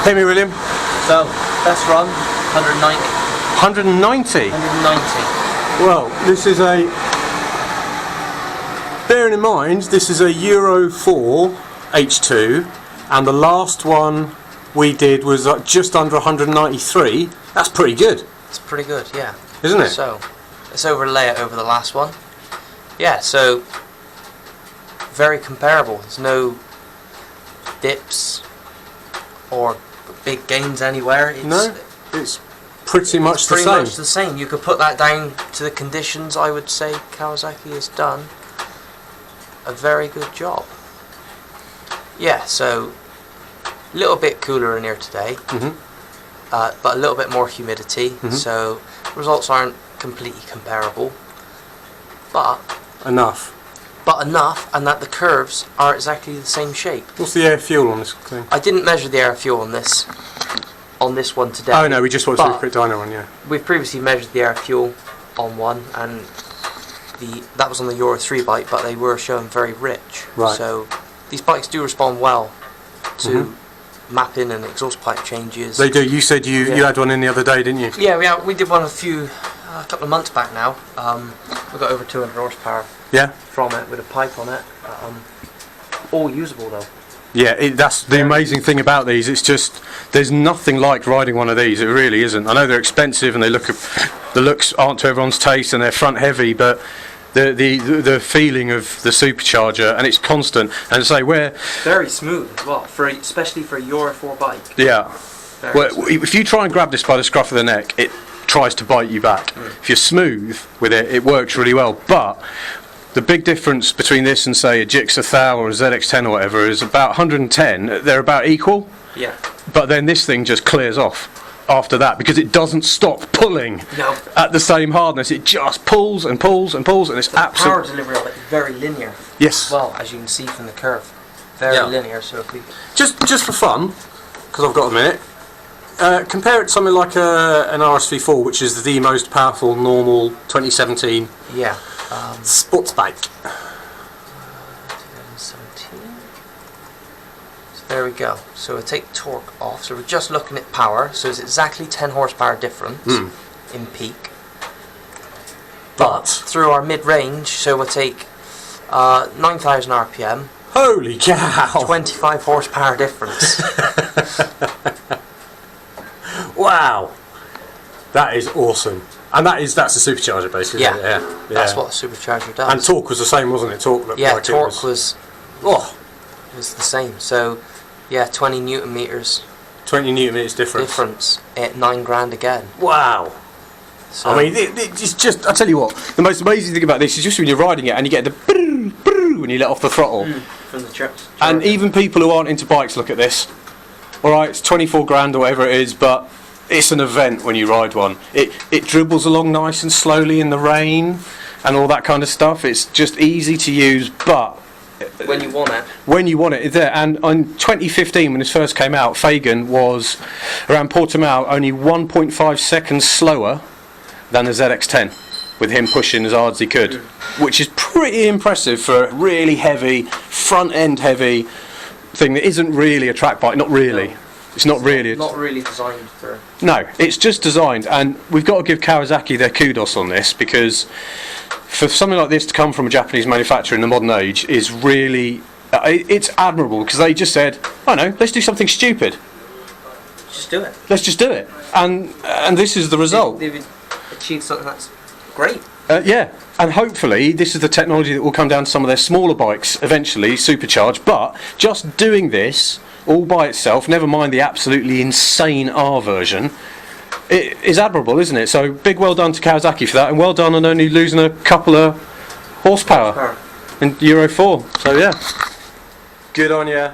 Hit me, William. So, best run, 190. 190? 190. Well, this is a... Bearing in mind, this is a Euro 4 H2, and the last one we did was just under 193. That's pretty good. It's pretty good, yeah. Isn't it? So, let's overlay it over the last one. Yeah, so, very comparable. There's no dips or big gains anywhere. It's pretty much the same. Pretty much the same. You could put that down to the conditions. I would say Kawasaki has done a very good job. Yeah, so a little bit cooler in here today, but a little bit more humidity, so results aren't completely comparable, but enough, and that the curves are exactly the same shape. What's the air fuel on this thing? I didn't measure the air fuel on this one today. Oh no, we just watched the quick dyno one, yeah. We've previously measured the air fuel on one, and that was on the Euro 3 bike, but they were showing very rich. Right. So these bikes do respond well to mapping and exhaust pipe changes. They do. You said you had one in the other day, didn't you? Yeah, we did one a couple of months back now. We got over 200 horsepower. Yeah. From it with a pipe on it. All usable though. Yeah, that's the amazing thing about these. It's just there's nothing like riding one of these. It really isn't. I know they're expensive and the looks aren't to everyone's taste and they're front heavy, but the feeling of the supercharger, and it's constant. And say we're very smooth as well, especially for a Euro 4 bike. Yeah. Well, if you try and grab this by the scruff of the neck, it tries to bite you back. If you're smooth with it, it works really well. But the big difference between this and say a Gixxer 1000 or a ZX10 or whatever is about 110. They're about equal. Yeah. But then this thing just clears off after that because it doesn't stop pulling at the same hardness. It just pulls and pulls and pulls, and it's absolutely. The power delivery of it is very linear. Yes. Well, as you can see from the curve, very linear. So if we just for fun, because I've got a minute. Compare it to something like an RSV4, which is the most powerful normal 2017 sports bike. 2017. So there we go. So we'll take torque off. So we're just looking at power. So it's exactly 10 horsepower difference in peak. But through our mid-range, so we'll take 9,000 RPM. Holy cow! 25 horsepower difference. Wow, that is awesome, and that's a supercharger basically. Yeah, that's what a supercharger does. And torque was the same, wasn't it? Torque was the same. So 20 newton meters. 20 newton meters difference at $9,000 again. Wow. So, I mean, it's just. I tell you what, the most amazing thing about this is just when you're riding it and you get the brrr, brrr when you let off the throttle. From the trucks. And even people who aren't into bikes look at this. All right, it's 24 grand or whatever it is, but it's an event when you ride one. It dribbles along nice and slowly in the rain and all that kind of stuff. It's just easy to use, but when you want it. When you want it, it's there. And in 2015, when this first came out, Fagan was around Portimao only 1.5 seconds slower than the ZX10, with him pushing as hard as he could, which is pretty impressive for a really heavy, front-end heavy thing that isn't really a track bike. Not really. No. It's not really designed for. No, it's just designed, and we've got to give Kawasaki their kudos on this, because for something like this to come from a Japanese manufacturer in the modern age is really it's admirable, because they just said, I know, let's do something stupid. Just do it. Let's just do it, and this is the result. They've achieved something that's great. Yeah, and hopefully this is the technology that will come down to some of their smaller bikes eventually, supercharged. But just doing this all by itself, never mind the absolutely insane R version, it is admirable, isn't it? So big well done to Kawasaki for that, and well done on only losing a couple of horsepower in Euro 4. So yeah, good on ya.